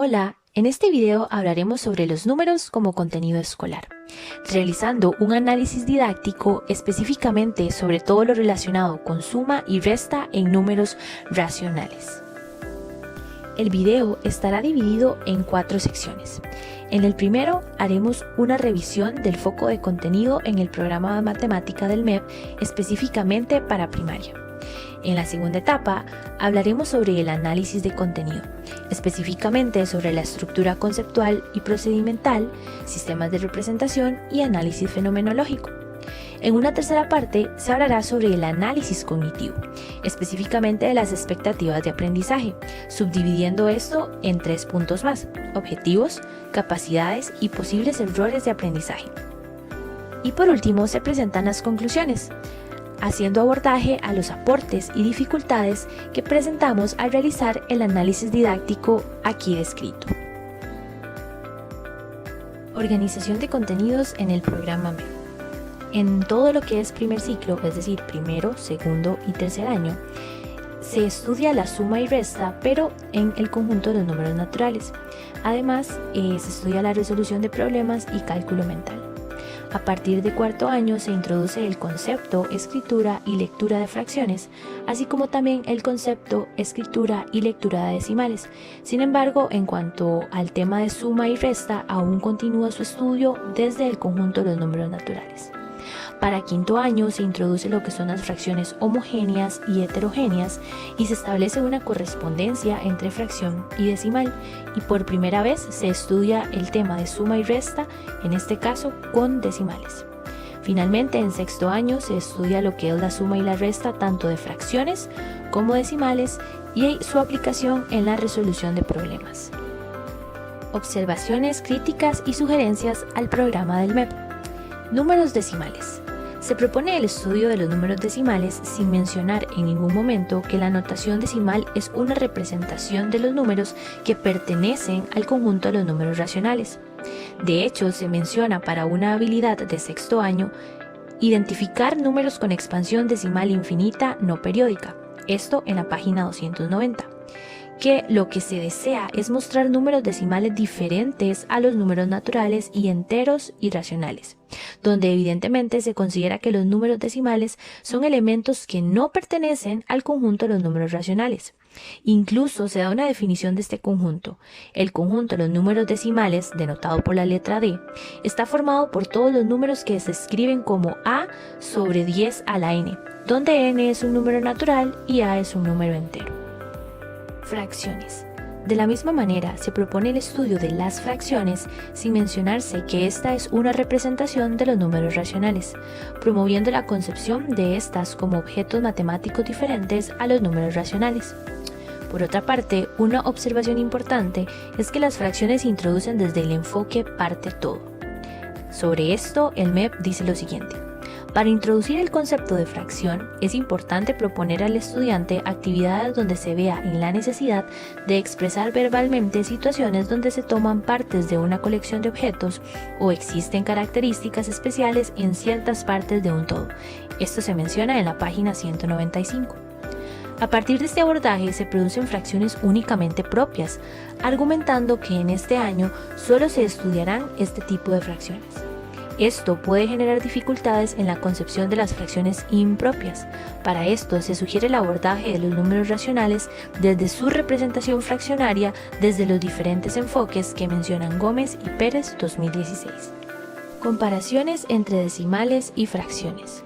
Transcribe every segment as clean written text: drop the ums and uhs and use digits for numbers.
Hola, en este video hablaremos sobre los números como contenido escolar, realizando un análisis didáctico específicamente sobre todo lo relacionado con suma y resta en números racionales. El video estará dividido en 4 secciones. En el primero haremos una revisión del foco de contenido en el programa de matemática del MEP específicamente para primaria. En la segunda etapa hablaremos sobre el análisis de contenido, específicamente sobre la estructura conceptual y procedimental, sistemas de representación y análisis fenomenológico. En una tercera parte se hablará sobre el análisis cognitivo, específicamente de las expectativas de aprendizaje, subdividiendo esto en 3 puntos más: objetivos, capacidades y posibles errores de aprendizaje. Y por último se presentan las conclusiones, haciendo abordaje a los aportes y dificultades que presentamos al realizar el análisis didáctico aquí descrito. Organización de contenidos en el programa MEP. En todo lo que es primer ciclo, es decir, primero, segundo y tercer año, se estudia la suma y resta, pero en el conjunto de los números naturales. Además, se estudia la resolución de problemas y cálculo mental. A partir de cuarto año se introduce el concepto, escritura y lectura de fracciones, así como también el concepto, escritura y lectura de decimales. Sin embargo, en cuanto al tema de suma y resta, aún continúa su estudio desde el conjunto de los números naturales. Para quinto año se introduce lo que son las fracciones homogéneas y heterogéneas y se establece una correspondencia entre fracción y decimal, y por primera vez se estudia el tema de suma y resta, en este caso con decimales. Finalmente, en sexto año se estudia lo que es la suma y la resta tanto de fracciones como decimales y su aplicación en la resolución de problemas. Observaciones, críticas y sugerencias al programa del MEP. Números decimales. Se propone el estudio de los números decimales sin mencionar en ningún momento que la notación decimal es una representación de los números que pertenecen al conjunto de los números racionales. De hecho, se menciona para una habilidad de sexto año identificar números con expansión decimal infinita no periódica, esto en la página 290. Que lo que se desea es mostrar números decimales diferentes a los números naturales y enteros y racionales, donde evidentemente se considera que los números decimales son elementos que no pertenecen al conjunto de los números racionales. Incluso se da una definición de este conjunto. El conjunto de los números decimales, denotado por la letra D, está formado por todos los números que se escriben como A sobre 10 a la n, donde n es un número natural y a es un número entero. Fracciones. De la misma manera, se propone el estudio de las fracciones sin mencionarse que esta es una representación de los números racionales, promoviendo la concepción de estas como objetos matemáticos diferentes a los números racionales. Por otra parte, una observación importante es que las fracciones se introducen desde el enfoque parte todo. Sobre esto, el MEP dice lo siguiente. Para introducir el concepto de fracción, es importante proponer al estudiante actividades donde se vea en la necesidad de expresar verbalmente situaciones donde se toman partes de una colección de objetos o existen características especiales en ciertas partes de un todo. Esto se menciona en la página 195. A partir de este abordaje se producen fracciones únicamente propias, argumentando que en este año solo se estudiarán este tipo de fracciones. Esto puede generar dificultades en la concepción de las fracciones impropias. Para esto se sugiere el abordaje de los números racionales desde su representación fraccionaria desde los diferentes enfoques que mencionan Gómez y Pérez 2016. Comparaciones entre decimales y fracciones.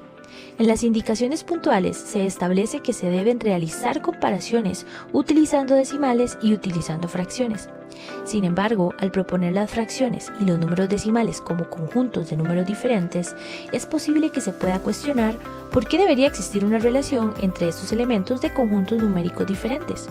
En las indicaciones puntuales se establece que se deben realizar comparaciones utilizando decimales y utilizando fracciones. Sin embargo, al proponer las fracciones y los números decimales como conjuntos de números diferentes, es posible que se pueda cuestionar por qué debería existir una relación entre estos elementos de conjuntos numéricos diferentes.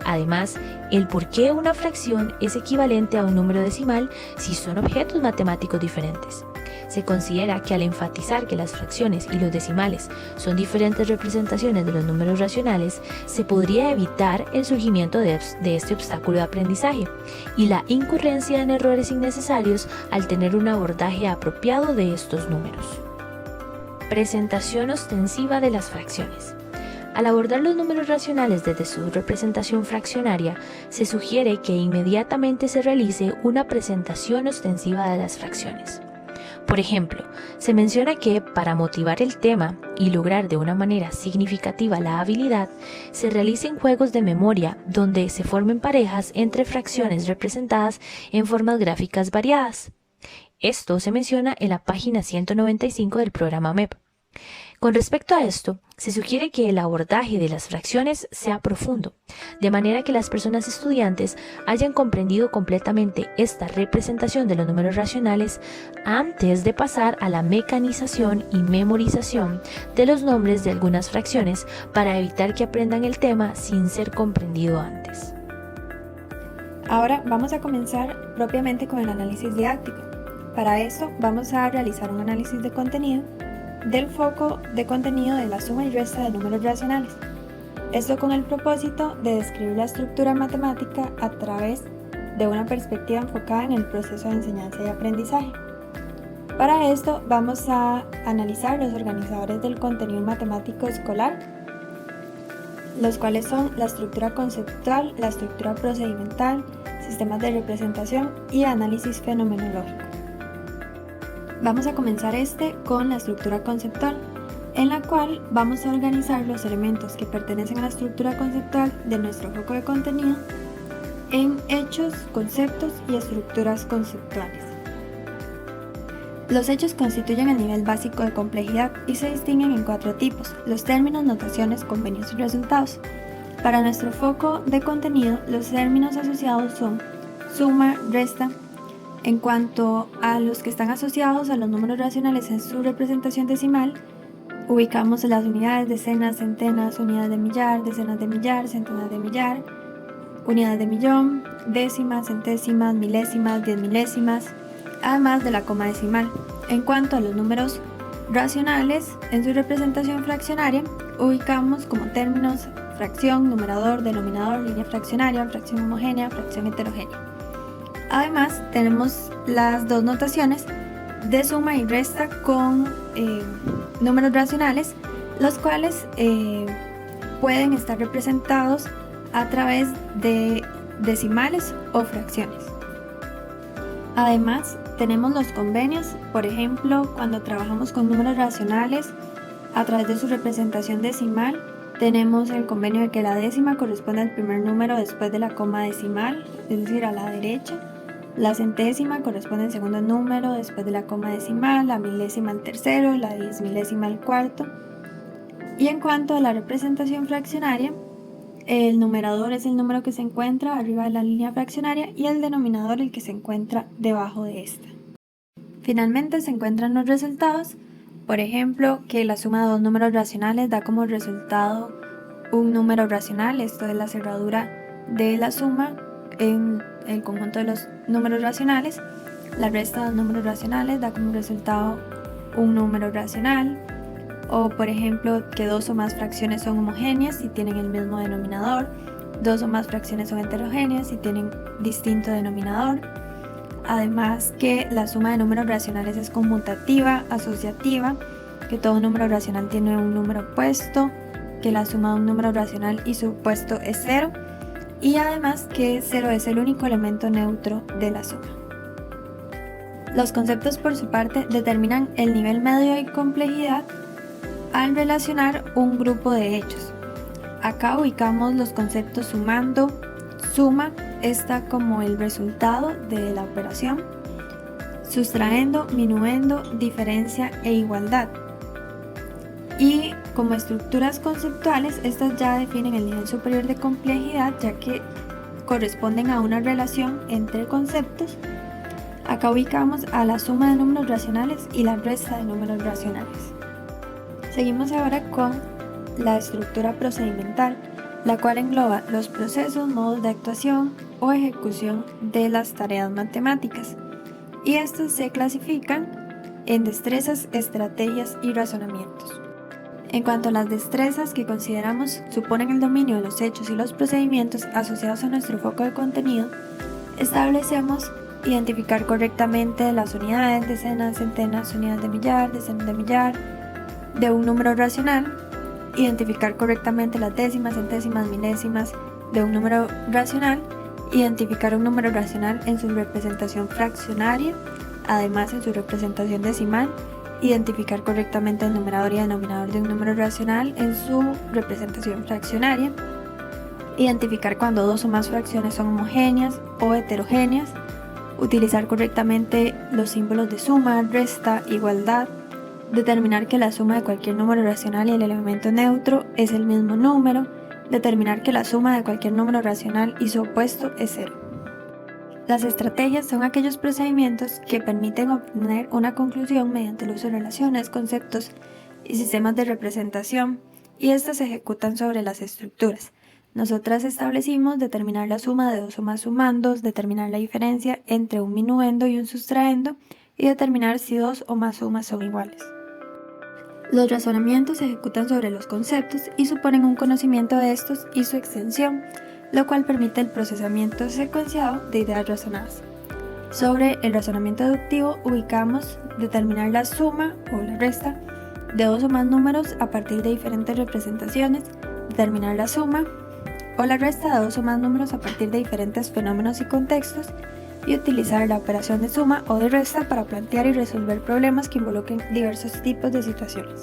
Además, el por qué una fracción es equivalente a un número decimal si son objetos matemáticos diferentes. Se considera que al enfatizar que las fracciones y los decimales son diferentes representaciones de los números racionales, se podría evitar el surgimiento de este obstáculo de aprendizaje y la incurrencia en errores innecesarios al tener un abordaje apropiado de estos números. Presentación ostensiva de las fracciones. Al abordar los números racionales desde su representación fraccionaria, se sugiere que inmediatamente se realice una presentación ostensiva de las fracciones. Por ejemplo, se menciona que para motivar el tema y lograr de una manera significativa la habilidad, se realicen juegos de memoria donde se formen parejas entre fracciones representadas en formas gráficas variadas. Esto se menciona en la página 195 del programa MEP. Con respecto a esto, se sugiere que el abordaje de las fracciones sea profundo, de manera que las personas estudiantes hayan comprendido completamente esta representación de los números racionales antes de pasar a la mecanización y memorización de los nombres de algunas fracciones para evitar que aprendan el tema sin ser comprendido antes. Ahora vamos a comenzar propiamente con el análisis didáctico. Para eso vamos a realizar un análisis de contenido del foco de contenido de la suma y resta de números racionales. Esto con el propósito de describir la estructura matemática a través de una perspectiva enfocada en el proceso de enseñanza y aprendizaje. Para esto vamos a analizar los organizadores del contenido matemático escolar, los cuales son la estructura conceptual, la estructura procedimental, sistemas de representación y análisis fenomenológico. Vamos a comenzar con la estructura conceptual, en la cual vamos a organizar los elementos que pertenecen a la estructura conceptual de nuestro foco de contenido en hechos, conceptos y estructuras conceptuales. Los hechos constituyen el nivel básico de complejidad y se distinguen en 4 tipos: los términos, notaciones, convenios y resultados. Para nuestro foco de contenido, los términos asociados son suma, resta. En cuanto a los que están asociados a los números racionales en su representación decimal, ubicamos las unidades, decenas, centenas, unidades de millar, decenas de millar, centenas de millar, unidades de millón, décimas, centésimas, milésimas, 10 milésimas, además de la coma decimal. En cuanto a los números racionales en su representación fraccionaria, ubicamos como términos fracción, numerador, denominador, línea fraccionaria, fracción homogénea, fracción heterogénea. Además, tenemos las dos notaciones de suma y resta con números racionales, los cuales pueden estar representados a través de decimales o fracciones. Además, tenemos los convenios, por ejemplo, cuando trabajamos con números racionales a través de su representación decimal, tenemos el convenio de que la décima corresponde al primer número después de la coma decimal, es decir, a la derecha. La centésima corresponde al segundo número después de la coma decimal, la milésima al tercero, la 10 milésima al cuarto. Y en cuanto a la representación fraccionaria, el numerador es el número que se encuentra arriba de la línea fraccionaria y el denominador el que se encuentra debajo de esta. Finalmente se encuentran los resultados, por ejemplo, que la suma de dos números racionales da como resultado un número racional, esto es la cerradura de la suma en el conjunto de los números racionales. La resta de los números racionales da como resultado un número racional, o por ejemplo que dos o más fracciones son homogéneas y tienen el mismo denominador, dos o más fracciones son heterogéneas y tienen distinto denominador. Además que la suma de números racionales es conmutativa, asociativa, que todo número racional tiene un número opuesto, que la suma de un número racional y su opuesto es 0, y además que 0 es el único elemento neutro de la suma. Los conceptos, por su parte, determinan el nivel medio de complejidad al relacionar un grupo de hechos. Acá ubicamos los conceptos sumando, suma, está como el resultado de la operación, sustrayendo, minuendo, diferencia e igualdad. Y como estructuras conceptuales, estas ya definen el nivel superior de complejidad, ya que corresponden a una relación entre conceptos. Acá ubicamos a la suma de números racionales y la resta de números racionales. Seguimos ahora con la estructura procedimental, la cual engloba los procesos, modos de actuación o ejecución de las tareas matemáticas, y estos se clasifican en destrezas, estrategias y razonamientos. En cuanto a las destrezas que consideramos suponen el dominio de los hechos y los procedimientos asociados a nuestro foco de contenido, establecemos identificar correctamente las unidades, decenas, centenas, unidades de millar, decenas de millar, de un número racional, identificar correctamente las décimas, centésimas, milésimas de un número racional, identificar un número racional en su representación fraccionaria, además en su representación decimal, identificar correctamente el numerador y denominador de un número racional en su representación fraccionaria, identificar cuando dos o más fracciones son homogéneas o heterogéneas, utilizar correctamente los símbolos de suma, resta, igualdad, determinar que la suma de cualquier número racional y el elemento neutro es el mismo número, determinar que la suma de cualquier número racional y su opuesto es cero. Las estrategias son aquellos procedimientos que permiten obtener una conclusión mediante el uso de relaciones, conceptos y sistemas de representación, y estas se ejecutan sobre las estructuras. Nosotras establecimos determinar la suma de dos o más sumandos, determinar la diferencia entre un minuendo y un sustraendo, y determinar si dos o más sumas son iguales. Los razonamientos se ejecutan sobre los conceptos y suponen un conocimiento de estos y su extensión, lo cual permite el procesamiento secuenciado de ideas razonadas. Sobre el razonamiento deductivo ubicamos determinar la suma o la resta de dos o más números a partir de diferentes representaciones, determinar la suma o la resta de dos o más números a partir de diferentes fenómenos y contextos, y utilizar la operación de suma o de resta para plantear y resolver problemas que involucren diversos tipos de situaciones.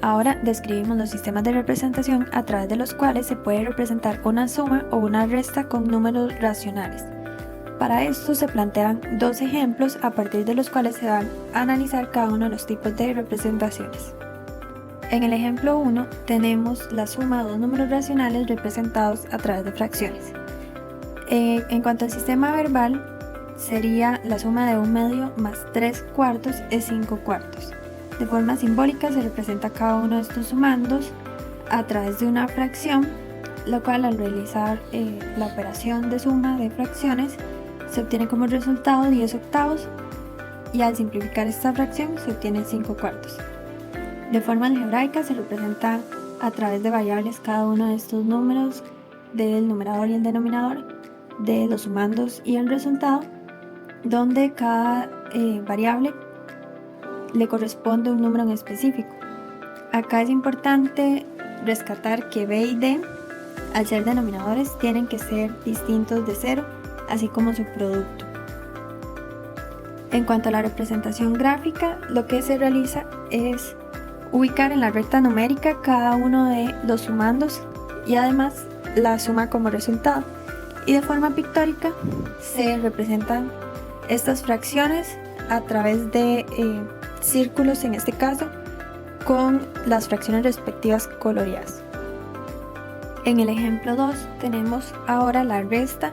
Ahora describimos los sistemas de representación a través de los cuales se puede representar una suma o una resta con números racionales. Para esto se plantean dos ejemplos a partir de los cuales se van a analizar cada uno de los tipos de representaciones. En el ejemplo 1 tenemos la suma de dos números racionales representados a través de fracciones. En cuanto al sistema verbal, sería la suma de 1/2 más 3/4 es 5/4. De forma simbólica se representa cada uno de estos sumandos a través de una fracción, lo cual al realizar la operación de suma de fracciones se obtiene como resultado 10/8, y al simplificar esta fracción se obtiene 5/4. De forma algebraica se representa a través de variables cada uno de estos números del numerador y el denominador, de los sumandos y el resultado, donde cada variable le corresponde un número en específico. Acá es importante rescatar que b y d, al ser denominadores, tienen que ser distintos de 0, así como su producto. En cuanto a la representación gráfica, lo que se realiza es ubicar en la recta numérica cada uno de los sumandos y además la suma como resultado. Y de forma pictórica se representan estas fracciones a través de círculos, en este caso, con las fracciones respectivas coloreadas. En el ejemplo 2 tenemos ahora la resta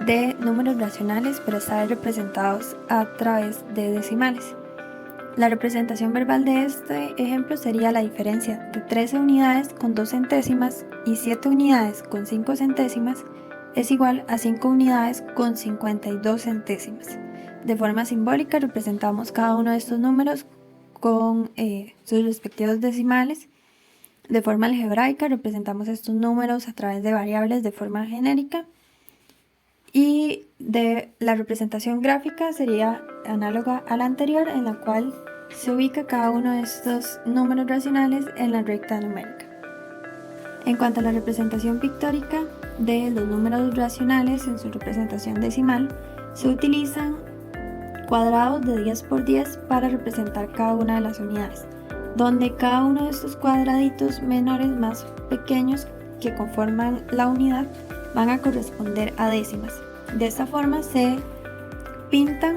de números racionales, pero esta vez representados a través de decimales. La representación verbal de este ejemplo sería la diferencia de 13 unidades con 2 centésimas y 7 unidades con 5 centésimas es igual a 5 unidades con 52 centésimas. De forma simbólica representamos cada uno de estos números con sus respectivos decimales. De forma algebraica representamos estos números a través de variables de forma genérica. Y de la representación gráfica sería análoga a la anterior, en la cual se ubica cada uno de estos números racionales en la recta numérica. En cuanto a la representación pictórica de los números racionales en su representación decimal, se utilizan cuadrados de 10 por 10 para representar cada una de las unidades, donde cada uno de estos cuadraditos menores más pequeños que conforman la unidad van a corresponder a décimas. De esta forma se pintan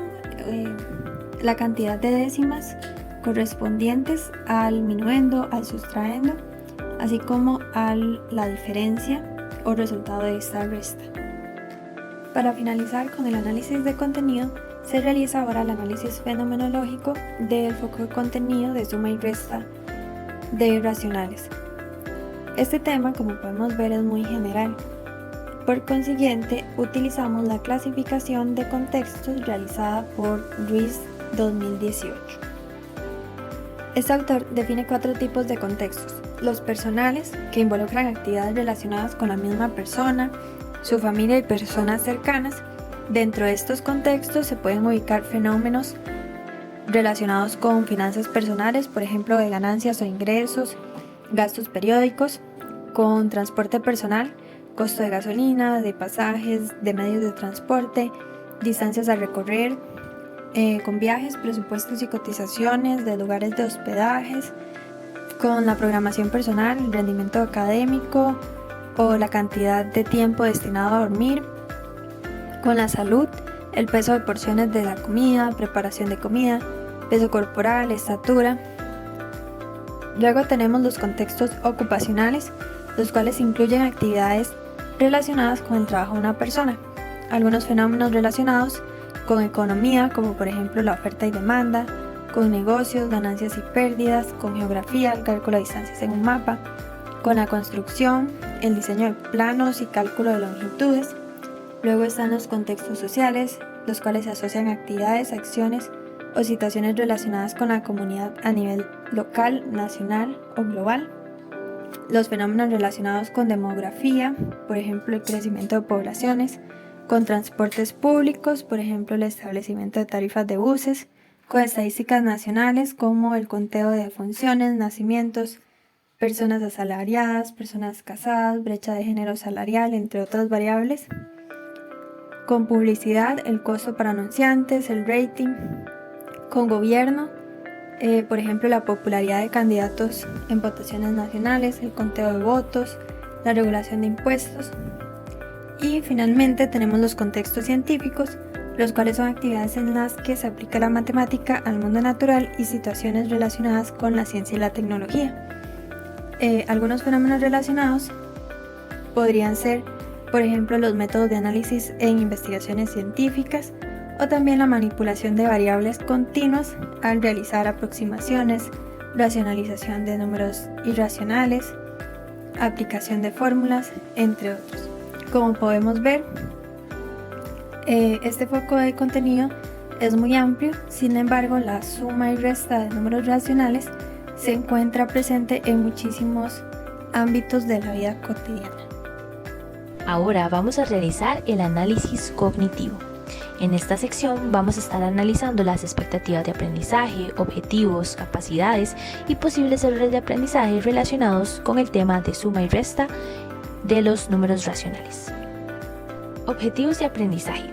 la cantidad de décimas correspondientes al minuendo, al sustraendo, así como a la diferencia o resultado de esta resta. Para finalizar con el análisis de contenido, se realiza ahora el análisis fenomenológico del foco de contenido de suma y resta de racionales. Este tema, como podemos ver, es muy general. Por consiguiente, utilizamos la clasificación de contextos realizada por Ruiz 2018. Este autor define 4 tipos de contextos: los personales, que involucran actividades relacionadas con la misma persona, su familia y personas cercanas. Dentro de estos contextos se pueden ubicar fenómenos relacionados con finanzas personales, por ejemplo, de ganancias o ingresos, gastos periódicos, con transporte personal, costo de gasolina, de pasajes, de medios de transporte, distancias a recorrer, con viajes, presupuestos y cotizaciones de lugares de hospedajes, con la programación personal, el rendimiento académico o la cantidad de tiempo destinado a dormir, con la salud, el peso de porciones de la comida, preparación de comida, peso corporal, estatura. Luego tenemos los contextos ocupacionales, los cuales incluyen actividades relacionadas con el trabajo de una persona, algunos fenómenos relacionados con economía, como por ejemplo la oferta y demanda, con negocios, ganancias y pérdidas, con geografía, el cálculo de distancias en un mapa, con la construcción, el diseño de planos y cálculo de longitudes. Luego están los contextos sociales, los cuales se asocian a actividades, acciones o situaciones relacionadas con la comunidad a nivel local, nacional o global. Los fenómenos relacionados con demografía, por ejemplo el crecimiento de poblaciones, con transportes públicos, por ejemplo el establecimiento de tarifas de buses, con estadísticas nacionales como el conteo de defunciones, nacimientos, personas asalariadas, personas casadas, brecha de género salarial, entre otras variables. Con publicidad, el costo para anunciantes, el rating. Con gobierno, por ejemplo la popularidad de candidatos en votaciones nacionales, el conteo de votos, la regulación de impuestos. Y finalmente tenemos los contextos científicos, los cuales son actividades en las que se aplica la matemática al mundo natural y situaciones relacionadas con la ciencia y la tecnología. Algunos fenómenos relacionados podrían ser, por ejemplo, los métodos de análisis en investigaciones científicas o también la manipulación de variables continuas al realizar aproximaciones, racionalización de números irracionales, aplicación de fórmulas, entre otros. Como podemos ver, este foco de contenido es muy amplio, sin embargo la suma y resta de números racionales se encuentra presente en muchísimos ámbitos de la vida cotidiana. Ahora vamos a realizar el análisis cognitivo. En esta sección vamos a estar analizando las expectativas de aprendizaje, objetivos, capacidades y posibles errores de aprendizaje relacionados con el tema de suma y resta de los números racionales. Objetivos de aprendizaje.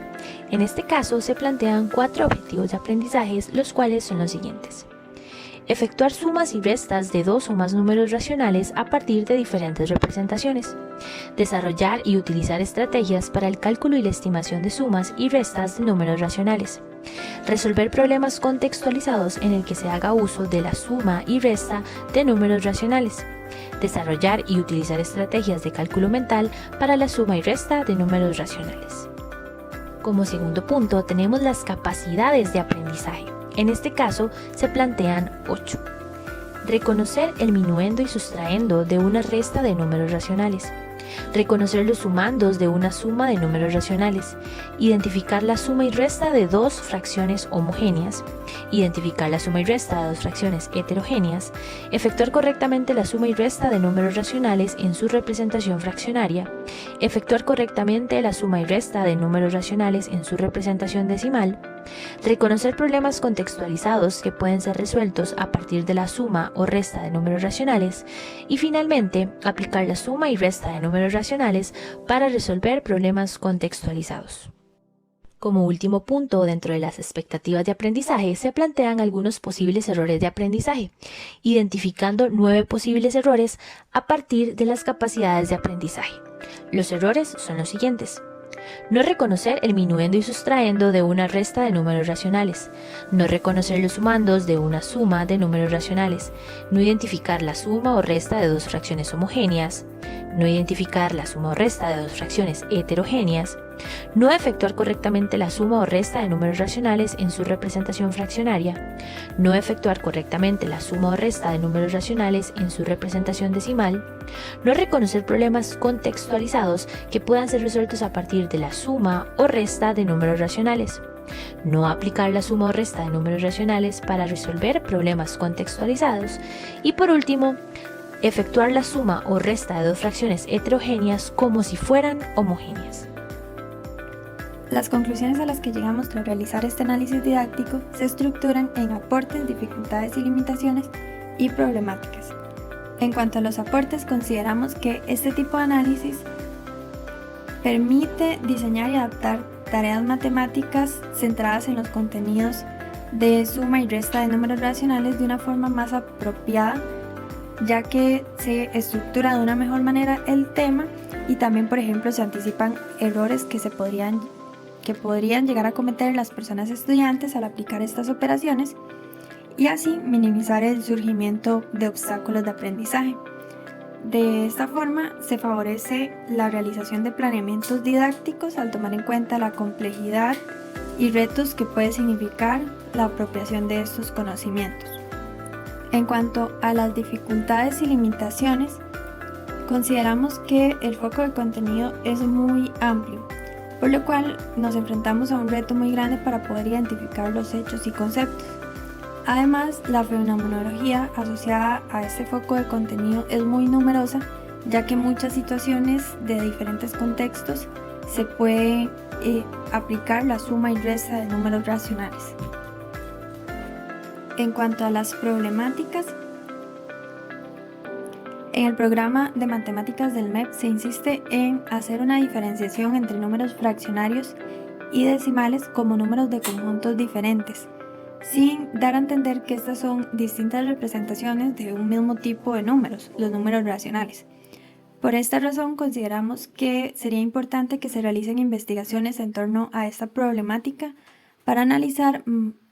En este caso se plantean 4 objetivos de aprendizaje, los cuales son los siguientes. Efectuar sumas y restas de 2 o más números racionales a partir de diferentes representaciones. Desarrollar y utilizar estrategias para el cálculo y la estimación de sumas y restas de números racionales. Resolver problemas contextualizados en el que se haga uso de la suma y resta de números racionales. Desarrollar y utilizar estrategias de cálculo mental para la suma y resta de números racionales. Como segundo punto tenemos las capacidades de aprendizaje. En este caso se plantean 8. Reconocer el minuendo y sustraendo de una resta de números racionales. Reconocer los sumandos de una suma de números racionales. Identificar la suma y resta de 2 fracciones homogéneas. Identificar la suma y resta de 2 fracciones heterogéneas. Efectuar correctamente la suma y resta de números racionales en su representación fraccionaria. Efectuar correctamente la suma y resta de números racionales en su representación decimal. Reconocer problemas contextualizados que pueden ser resueltos a partir de la suma o resta de números racionales. Y finalmente, aplicar la suma y resta de números racionales para resolver problemas contextualizados. Como último punto, dentro de las expectativas de aprendizaje se plantean algunos posibles errores de aprendizaje, identificando 9 posibles errores a partir de las capacidades de aprendizaje. Los errores son los siguientes. No reconocer el minuendo y sustraendo de una resta de números racionales. No reconocer los sumandos de una suma de números racionales. No identificar la suma o resta de 2 fracciones homogéneas. No identificar la suma o resta de 2 fracciones heterogéneas. No efectuar correctamente la suma o resta de números racionales en su representación fraccionaria. No efectuar correctamente la suma o resta de números racionales en su representación decimal. No reconocer problemas contextualizados que puedan ser resueltos a partir de la suma o resta de números racionales. No aplicar la suma o resta de números racionales para resolver problemas contextualizados. Y por último, efectuar la suma o resta de 2 fracciones heterogéneas como si fueran homogéneas. Las conclusiones a las que llegamos tras realizar este análisis didáctico se estructuran en aportes, dificultades y limitaciones y problemáticas. En cuanto a los aportes, consideramos que este tipo de análisis permite diseñar y adaptar tareas matemáticas centradas en los contenidos de suma y resta de números racionales de una forma más apropiada, ya que se estructura de una mejor manera el tema y también, por ejemplo, se anticipan errores que podrían llegar a cometer las personas estudiantes al aplicar estas operaciones y así minimizar el surgimiento de obstáculos de aprendizaje. De esta forma se favorece la realización de planeamientos didácticos al tomar en cuenta la complejidad y retos que puede significar la apropiación de estos conocimientos. En cuanto a las dificultades y limitaciones, consideramos que el foco de contenido es muy amplio, por lo cual nos enfrentamos a un reto muy grande para poder identificar los hechos y conceptos. Además, la fenomenología asociada a este foco de contenido es muy numerosa, ya que muchas situaciones de diferentes contextos se puede aplicar la suma y resta de números racionales. En cuanto a las problemáticas, en el programa de matemáticas del MEP se insiste en hacer una diferenciación entre números fraccionarios y decimales como números de conjuntos diferentes, sin dar a entender que estas son distintas representaciones de un mismo tipo de números, los números racionales. Por esta razón, consideramos que sería importante que se realicen investigaciones en torno a esta problemática para analizar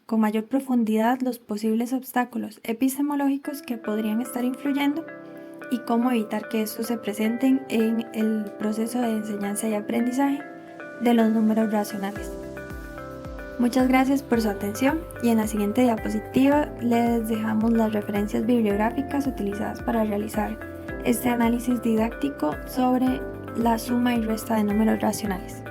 con mayor profundidad los posibles obstáculos epistemológicos que podrían estar influyendo y cómo evitar que estos se presenten en el proceso de enseñanza y aprendizaje de los números racionales. Muchas gracias por su atención y en la siguiente diapositiva les dejamos las referencias bibliográficas utilizadas para realizar este análisis didáctico sobre la suma y resta de números racionales.